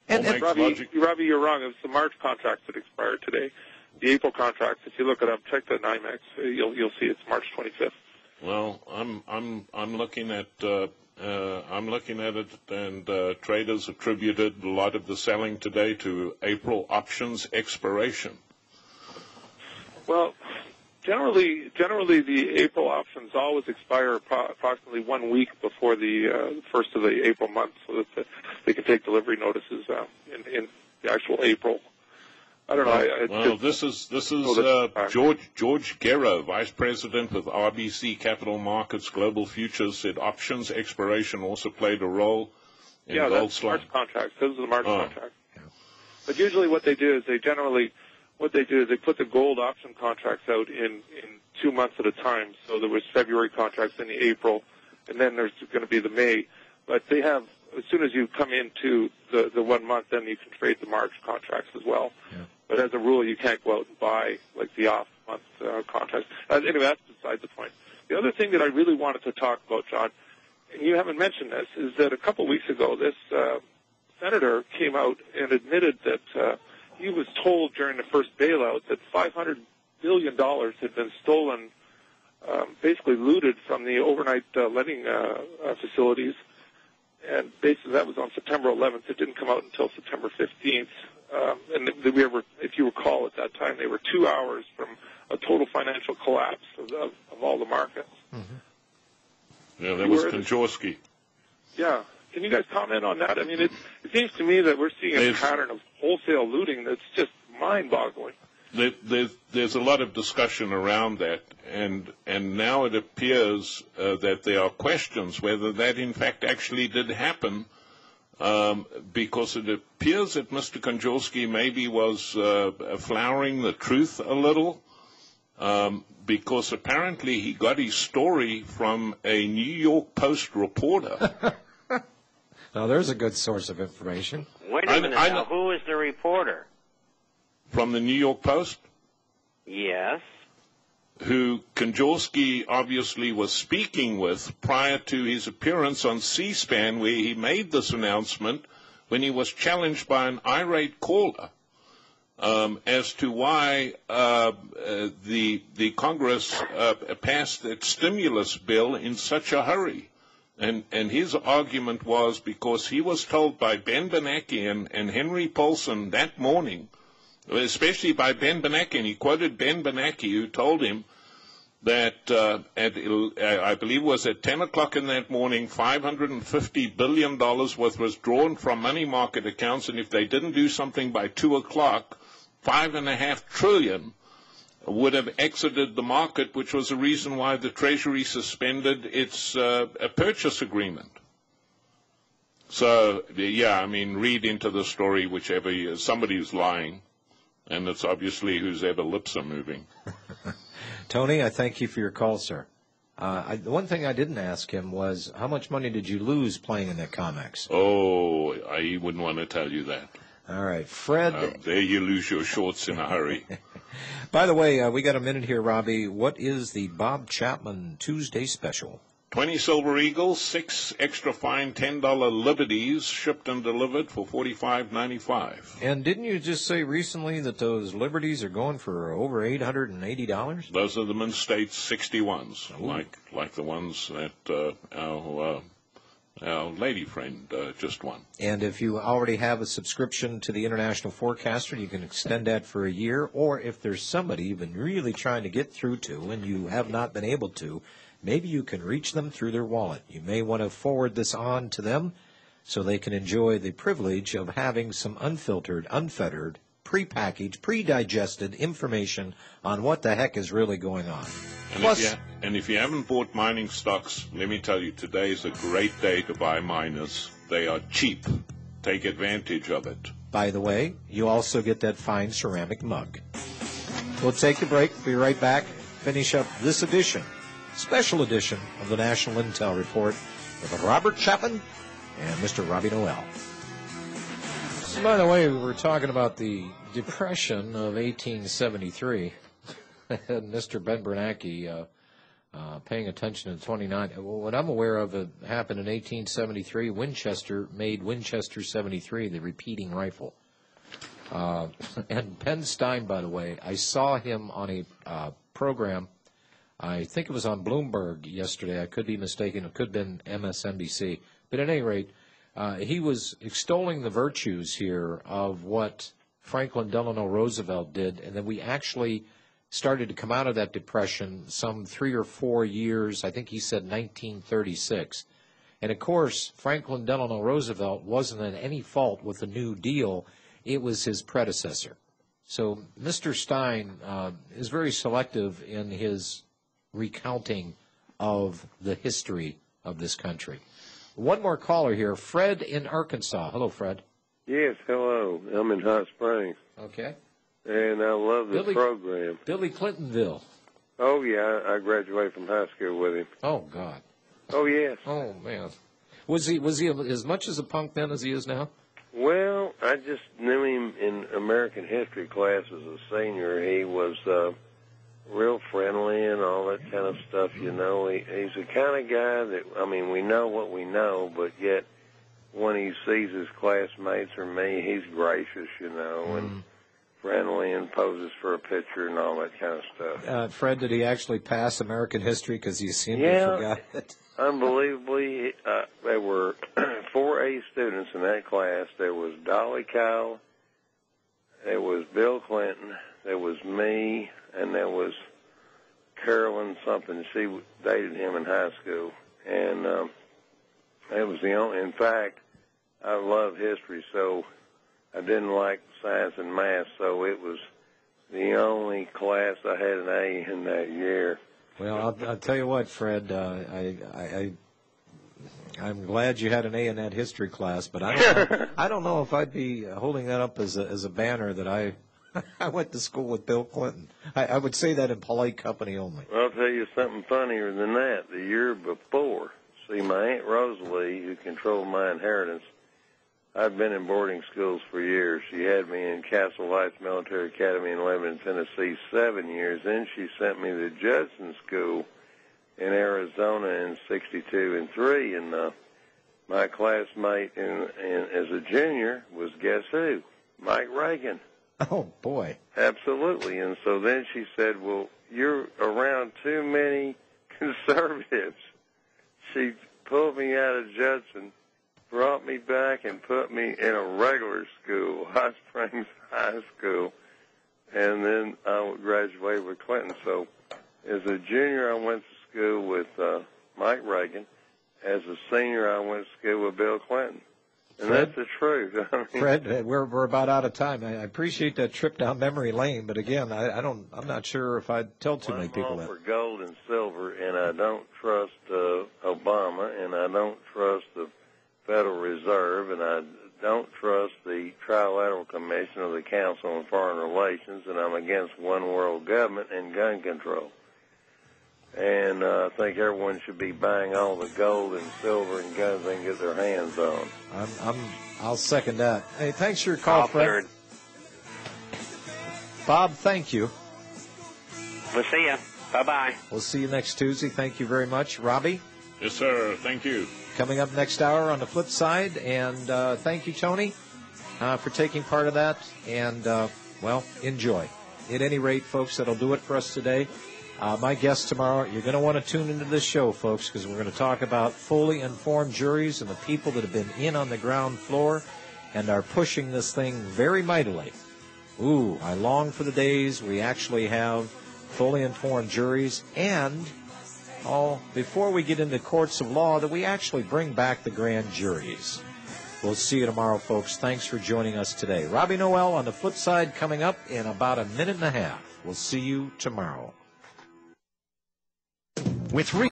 And Robbie, you're wrong. It was the March contracts that expired today. The April contracts, if you look it up, check the NYMEX. You'll see it's March 25th. Well, I'm looking at it, and traders attributed a lot of the selling today to April options expiration. Well, generally, the April options always expire approximately 1 week before the first of the April month, so that they can take delivery notices in the actual April. I don't know. This is George Guerra, Vice President with RBC Capital Markets Global Futures, said options expiration also played a role in gold that's slide. March contracts. Those are the March contracts. Yeah. But usually what they do is they put the gold option contracts out in 2 months at a time. So there was February contracts, then the April, and then there's going to be the May. But they have, as soon as you come into the 1 month, then you can trade the March contracts as well. Yeah. But as a rule, you can't go out and buy like the off-month contracts. Anyway, that's beside the point. The other thing that I really wanted to talk about, John, and you haven't mentioned this, is that a couple of weeks ago, this senator came out and admitted that he was told during the first bailout that $500 billion had been stolen, basically looted from the overnight lending facilities. And basically that was on September 11th. It didn't come out until September 15th. And if you recall at that time, they were 2 hours from a total financial collapse of all the markets. Mm-hmm. Yeah, that was Konjorski. Yeah. Can you guys comment on that? I mean, it seems to me that we're seeing a pattern of wholesale looting that's just mind-boggling. There's a lot of discussion around that, and now it appears that there are questions whether that in fact actually did happen, because it appears that Mr. Konjorski maybe was flowering the truth a little, because apparently he got his story from a New York Post reporter. Now, there's a good source of information. Wait a minute now. Who is the reporter? From the New York Post? Yes. Who Konjorski obviously was speaking with prior to his appearance on C-SPAN, where he made this announcement when he was challenged by an irate caller as to why the Congress passed that stimulus bill in such a hurry. And his argument was because he was told by Ben Bernanke and Henry Paulson that morning, especially by Ben Bernanke, and he quoted Ben Bernanke, who told him that I believe it was at 10 o'clock in that morning, $550 billion worth was drawn from money market accounts, and if they didn't do something by 2 o'clock, $5.5 trillion would have exited the market, which was the reason why the Treasury suspended its purchase agreement. So, yeah, I mean, read into the story whichever you, somebody's lying, and it's obviously whose ever lips are moving. Tony, I thank you for your call, sir. The one thing I didn't ask him was, how much money did you lose playing in that COMEX? Oh, I wouldn't want to tell you that. All right, Fred. There you lose your shorts in a hurry. By the way, we got a minute here, Robbie. What is the Bob Chapman Tuesday special? 20 Silver Eagles, 6 extra fine $10 Liberties, shipped and delivered for $45.95. And didn't you just say recently that those Liberties are going for over $880? Those are the Mint State 61s, like the ones that our lady friend just won. And if you already have a subscription to the International Forecaster, you can extend that for a year. Or if there's somebody you've been really trying to get through to and you have not been able to, maybe you can reach them through their wallet. You may want to forward this on to them so they can enjoy the privilege of having some unfiltered, unfettered, prepackaged, pre-digested information on what the heck is really going on. And if you haven't bought mining stocks, let me tell you, today is a great day to buy miners. They are cheap. Take advantage of it. By the way, you also get that fine ceramic mug. We'll take a break. Be right back. Finish up this edition, special edition of the National Intel Report with Robert Chapman and Mr. Robbie Noel. So by the way, we were talking about the Depression of 1873. And Mr. Ben Bernanke paying attention to 29. Well, what I'm aware of happened in 1873. Winchester made Winchester 73, the repeating rifle. And Penn Stein, by the way, I saw him on a program. I think it was on Bloomberg yesterday. I could be mistaken. It could have been MSNBC. But at any rate, he was extolling the virtues here of what Franklin Delano Roosevelt did, and then we actually started to come out of that depression some 3 or 4 years, I think he said 1936. And, of course, Franklin Delano Roosevelt wasn't at any fault with the New Deal. It was his predecessor. So Mr. Stein is very selective in his recounting of the history of this country. One more caller here, Fred in Arkansas. Hello, Fred. Yes, hello. I'm in Hot Springs. Okay. And I love the program. Billy Clintonville. Oh, yeah, I graduated from high school with him. Oh, God. Oh, yes. Oh, man. Was he as much as a punk then as he is now? Well, I just knew him in American history class as a senior. He was real friendly and all that kind of stuff, you know. He's the kind of guy that, I mean, we know what we know, but yet when he sees his classmates or me, he's gracious, you know, and friendly and poses for a picture and all that kind of stuff. Fred, did he actually pass American history because you seemed to forgot it? Unbelievably, there were 4 A students in that class. There was Dolly Kyle, there was Bill Clinton, there was me, and there was Carolyn something. She dated him in high school. And it was the only, in fact, I love history, so I didn't like science and math, so it was the only class I had an A in that year. Well, I'll tell you what, Fred, I'm glad you had an A in that history class, but I don't know if I'd be holding that up as a banner that I went to school with Bill Clinton. I would say that in polite company only. Well, I'll tell you something funnier than that. The year before, see, my Aunt Rosalie, who controlled my inheritance, I'd been in boarding schools for years. She had me in Castle Heights Military Academy in Lebanon, Tennessee, 7 years. Then she sent me to Judson School in Arizona in 62 and 3. And my classmate as a junior was, guess who? Mike Reagan. Oh, boy. Absolutely. And so then she said, well, you're around too many conservatives. She pulled me out of Judson, brought me back, and put me in a regular school, Hot Springs High School, and then I graduated with Clinton. So as a junior, I went to school with Mike Reagan. As a senior, I went to school with Bill Clinton. And Fred, that's the truth. I mean, Fred, we're about out of time. I appreciate that trip down memory lane, but again, I'm not sure if I'd tell too many people that. I'm all for gold and silver, and I don't trust Obama, and I don't trust the Federal Reserve, and I don't trust the Trilateral Commission of the Council on Foreign Relations, and I'm against one world government and gun control. And I think everyone should be buying all the gold and silver and guns they can get their hands on. I'll second that. Hey, thanks for your call, Fred. Bob, thank you. We'll see you. Bye-bye. We'll see you next Tuesday. Thank you very much. Robbie? Yes, sir. Thank you. Coming up next hour on the flip side. And thank you, Tony, for taking part of that. And, well, enjoy. At any rate, folks, that'll do it for us today. My guest tomorrow, you're going to want to tune into this show, folks, because we're going to talk about fully informed juries and the people that have been in on the ground floor and are pushing this thing very mightily. Ooh, I long for the days we actually have fully informed juries and, before we get into courts of law, that we actually bring back the grand juries. We'll see you tomorrow, folks. Thanks for joining us today. Robbie Noel on the flip side coming up in about a minute and a half. We'll see you tomorrow. With